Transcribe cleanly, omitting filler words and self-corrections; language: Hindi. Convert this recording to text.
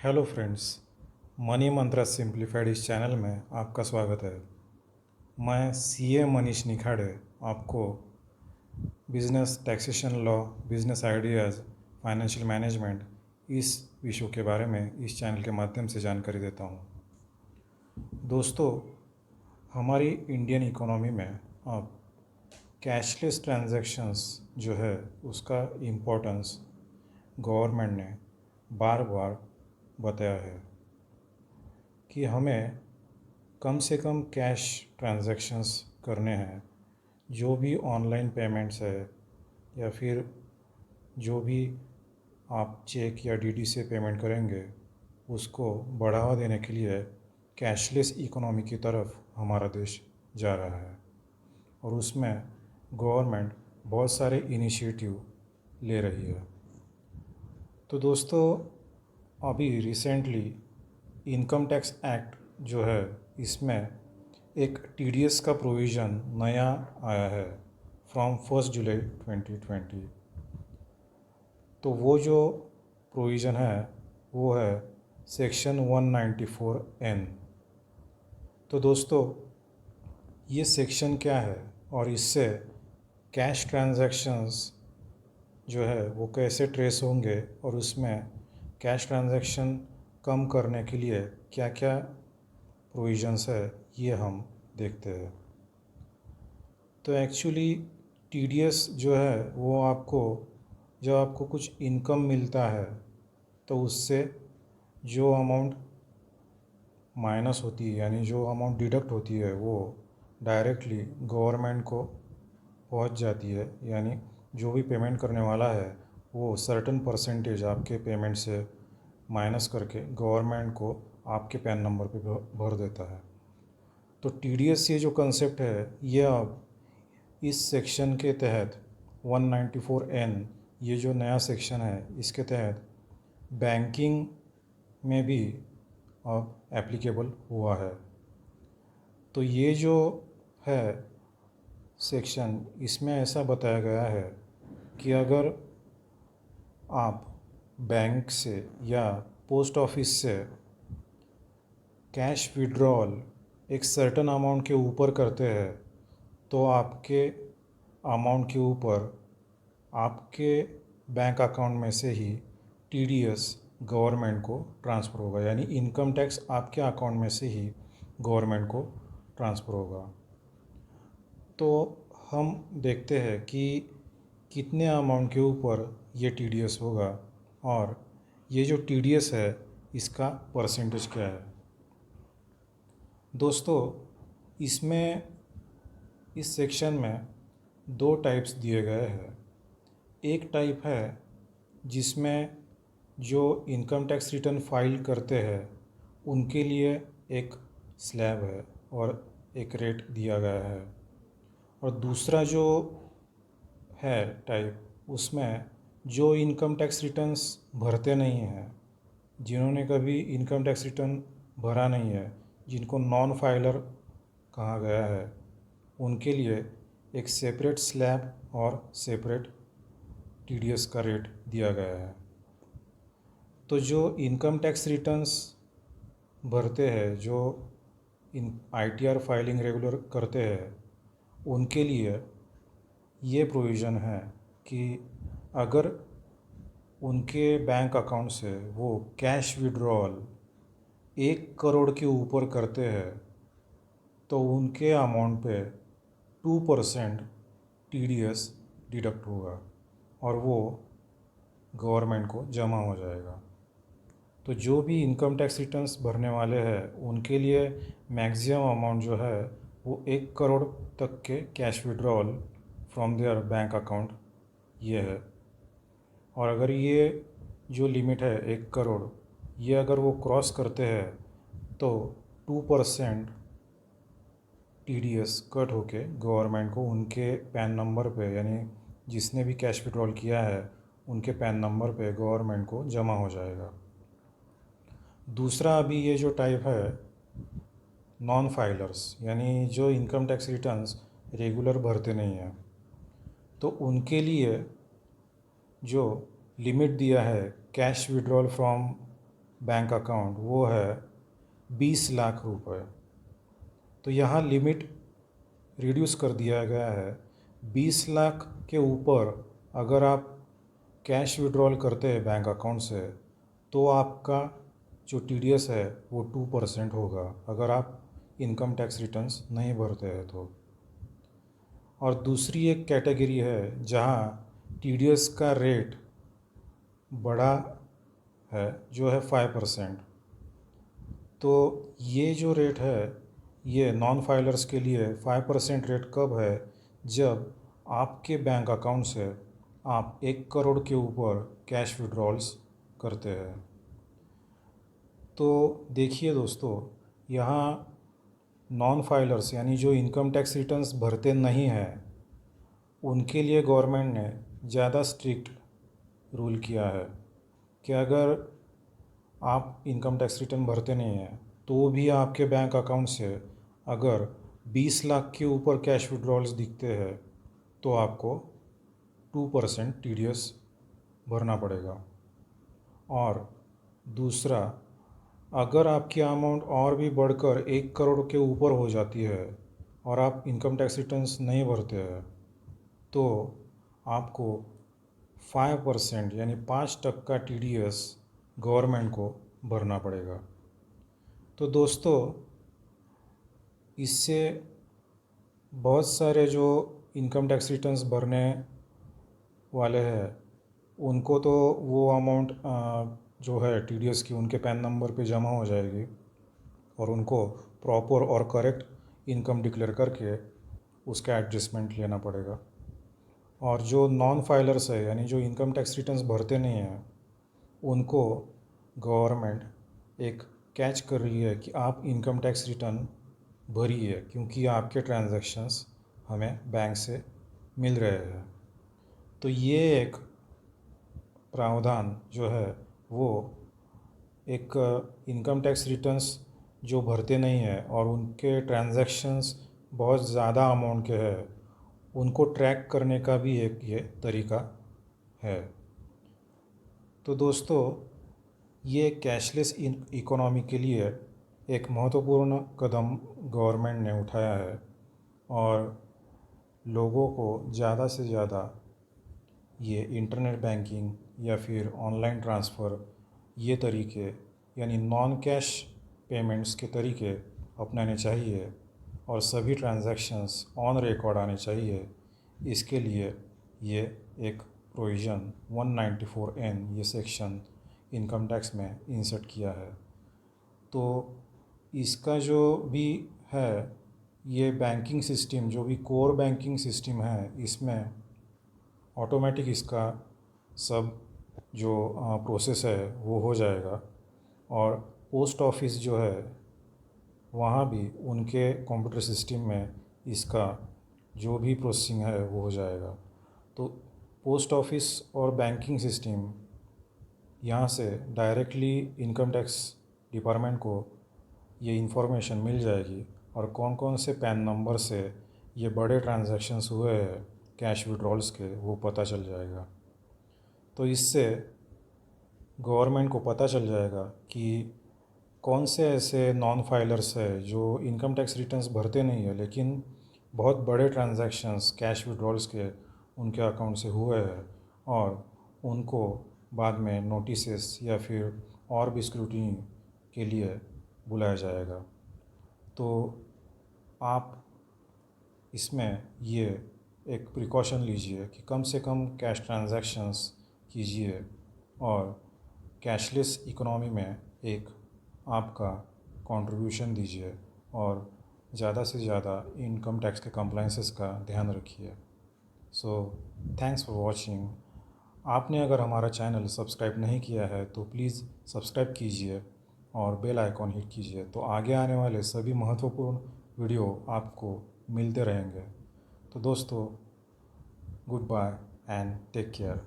Hello friends. मनी मंत्रा सिंप्लीफाइड इस चैनल में आपका स्वागत है। मैं सीए मनीष निखाड़े आपको business, taxation law, business ideas, financial management इस विषयों के बारे में इस चैनल के माध्यम से जानकारी देता हूँ। दोस्तों, हमारी इंडियन इकोनॉमी में अब कैशलेस ट्रांजैक्शंस जो है उसका इम्पोर्टेंस गवर्नमेंट ने बार बार बताया है कि हमें कम से कम कैश ट्रांजैक्शंस करने हैं। जो भी ऑनलाइन पेमेंट्स है या फिर जो भी आप चेक या डीडी से पेमेंट करेंगे उसको बढ़ावा देने के लिए कैशलेस इकोनॉमी की तरफ हमारा देश जा रहा है और उसमें गवर्नमेंट बहुत सारे इनिशिएटिव ले रही है। तो दोस्तों, अभी रिसेंटली इनकम टैक्स एक्ट जो है इसमें एक टीडीएस का प्रोविज़न नया आया है फ्रॉम 1 जुलाई 2020। तो वो जो प्रोविज़न है वो है सेक्शन 194N। तो दोस्तों, ये सेक्शन क्या है और इससे कैश ट्रांजैक्शंस जो है वो कैसे ट्रेस होंगे और उसमें कैश ट्रांजैक्शन कम करने के लिए क्या क्या प्रोविज़न्स है ये हम देखते हैं। तो एक्चुअली टीडीएस जो है वो आपको जब आपको कुछ इनकम मिलता है तो उससे जो अमाउंट माइनस होती है यानी जो अमाउंट डिडक्ट होती है वो डायरेक्टली गवर्नमेंट को पहुंच जाती है। यानी जो भी पेमेंट करने वाला है वो सर्टेन परसेंटेज आपके पेमेंट से माइनस करके गवर्नमेंट को आपके पैन नंबर पे भर देता है। तो टीडीएस ये जो कंसेप्ट है ये अब इस सेक्शन के तहत 194N ये जो नया सेक्शन है इसके तहत बैंकिंग में भी अब एप्लीकेबल हुआ है। तो ये जो है सेक्शन इसमें ऐसा बताया गया है कि अगर आप बैंक से या पोस्ट ऑफिस से कैश विड्रॉल एक सर्टेन अमाउंट के ऊपर करते हैं तो आपके अमाउंट के ऊपर आपके बैंक अकाउंट में से ही टीडीएस गवर्नमेंट को ट्रांसफ़र होगा। यानी इनकम टैक्स आपके अकाउंट में से ही गवर्नमेंट को ट्रांसफ़र होगा। तो हम देखते हैं कि कितने अमाउंट के ऊपर ये टीडीएस होगा और ये जो टीडीएस है इसका परसेंटेज क्या है। दोस्तों, इसमें इस सेक्शन में दो टाइप्स दिए गए हैं। एक टाइप है जिसमें जो इनकम टैक्स रिटर्न फाइल करते हैं उनके लिए एक स्लैब है और एक रेट दिया गया है। और दूसरा जो है टाइप उसमें जो इनकम टैक्स रिटर्न्स भरते नहीं हैं, जिन्होंने कभी इनकम टैक्स रिटर्न भरा नहीं है, जिनको नॉन फाइलर कहा गया है, उनके लिए एक सेपरेट स्लैब और सेपरेट टीडीएस का रेट दिया गया है। तो जो इनकम टैक्स रिटर्न्स भरते हैं, जो इन आईटीआर फाइलिंग रेगुलर करते हैं, उनके लिए ये प्रोविज़न है कि अगर उनके बैंक अकाउंट से वो कैश विड्रॉल 1 करोड़ के ऊपर करते हैं तो उनके अमाउंट पे 2% टीडीएस डिडक्ट होगा और वो गवर्नमेंट को जमा हो जाएगा। तो जो भी इनकम टैक्स रिटर्न्स भरने वाले हैं उनके लिए मैक्सिमम अमाउंट जो है वो 1 करोड़ तक के cash withdrawal from there bank account ये है। और अगर ये जो लिमिट है 1 करोड़ ये अगर वो क्रॉस करते हैं तो 2% टीडीएस कट होके गवर्नमेंट को उनके पैन नंबर पे, यानी जिसने भी कैश विड्रॉल किया है उनके पैन नंबर पे गवर्नमेंट को जमा हो जाएगा। दूसरा अभी ये जो टाइप है नॉन फाइलर्स, यानी जो इनकम टैक्स रिटर्न्स रेगुलर भरते नहीं हैं, तो उनके लिए जो लिमिट दिया है cash withdrawal from bank account वो है 20 लाख रुपए। तो यहाँ लिमिट रिड्यूस कर दिया गया है। 20 लाख के ऊपर अगर आप कैश विड्रॉल करते हैं बैंक अकाउंट से तो आपका जो TDS है वो 2% होगा, अगर आप इनकम टैक्स रिटर्न्स नहीं भरते हैं तो। और दूसरी एक कैटेगरी है जहाँ TDS का रेट बड़ा है, जो है 5%। तो ये जो रेट है ये नॉन फाइलर्स के लिए 5% रेट कब है, जब आपके बैंक अकाउंट से आप 1 करोड़ के ऊपर कैश विड्रॉल्स करते हैं। तो देखिए दोस्तों, यहाँ नॉन फाइलर्स यानी जो इनकम टैक्स रिटर्न्स भरते नहीं हैं उनके लिए गवर्नमेंट ने ज़्यादा स्ट्रिक्ट रूल किया है कि अगर आप इनकम टैक्स रिटर्न भरते नहीं हैं तो भी आपके बैंक अकाउंट से अगर 20 लाख के ऊपर कैश विड्रॉल्स दिखते हैं तो आपको 2% TDS भरना पड़ेगा। और दूसरा, अगर आपकी अमाउंट और भी बढ़कर 1 करोड़ के ऊपर हो जाती है और आप इनकम टैक्स रिटर्न्स नहीं भरते हैं तो आपको 5% यानी 5% TDS गवर्नमेंट को भरना पड़ेगा। तो दोस्तों, इससे बहुत सारे जो इनकम टैक्स रिटर्न्स भरने वाले हैं उनको तो वो अमाउंट जो है TDS की उनके पैन नंबर पे जमा हो जाएगी और उनको प्रॉपर और करेक्ट इनकम डिक्लेयर करके उसका एडजस्टमेंट लेना पड़ेगा। और जो नॉन फाइलर्स है यानी जो इनकम टैक्स रिटर्न्स भरते नहीं हैं उनको गवर्नमेंट एक कैच कर रही है कि आप इनकम टैक्स रिटर्न भरिए, क्योंकि आपके ट्रांजैक्शंस हमें बैंक से मिल रहे हैं। तो ये एक प्रावधान जो है वो एक इनकम टैक्स रिटर्न्स जो भरते नहीं हैं और उनके ट्रांजैक्शंस बहुत ज़्यादा अमाउंट के हैं उनको ट्रैक करने का भी एक ये तरीका है। तो दोस्तों, ये कैशलेस इकोनॉमी के लिए एक महत्वपूर्ण कदम गवर्नमेंट ने उठाया है और लोगों को ज़्यादा से ज़्यादा ये इंटरनेट बैंकिंग या फिर ऑनलाइन ट्रांसफ़र ये तरीके यानी नॉन कैश पेमेंट्स के तरीके अपनाने चाहिए और सभी ट्रांजैक्शंस ऑन रिकॉर्ड आने चाहिए। इसके लिए ये एक प्रोविज़न 194N ये सेक्शन इनकम टैक्स में इंसर्ट किया है। तो इसका जो भी है ये बैंकिंग सिस्टम जो भी कोर बैंकिंग सिस्टम है इसमें ऑटोमेटिक इसका सब जो प्रोसेस है वो हो जाएगा। और पोस्ट ऑफिस जो है वहाँ भी उनके कंप्यूटर सिस्टम में इसका जो भी प्रोसेसिंग है वो हो जाएगा। तो पोस्ट ऑफिस और बैंकिंग सिस्टम यहाँ से डायरेक्टली इनकम टैक्स डिपार्टमेंट को ये इन्फॉर्मेशन मिल जाएगी और कौन कौन से पैन नंबर से ये बड़े ट्रांजैक्शंस हुए हैं कैश विड्रॉल्स के वो पता चल जाएगा। तो इससे गवर्नमेंट को पता चल जाएगा कि कौन से ऐसे नॉन फाइलर्स है जो इनकम टैक्स रिटर्न्स भरते नहीं है लेकिन बहुत बड़े ट्रांजैक्शंस कैश विड्रॉल्स के उनके अकाउंट से हुए हैं और उनको बाद में नोटिसेस या फिर और भी स्क्रूटिनी के लिए बुलाया जाएगा। तो आप इसमें ये एक प्रिकॉशन लीजिए कि कम से कम कैश ट्रांजैक्शंस कीजिए और कैशलेस इकोनॉमी में एक आपका कंट्रीब्यूशन दीजिए और ज़्यादा से ज़्यादा इनकम टैक्स के कंप्लायंसेस का ध्यान रखिए। So thanks for watching. आपने अगर हमारा चैनल सब्सक्राइब नहीं किया है तो प्लीज़ सब्सक्राइब कीजिए और बेल आइकॉन हिट कीजिए, तो आगे आने वाले सभी महत्वपूर्ण वीडियो आपको मिलते रहेंगे। तो दोस्तों, good bye and take care.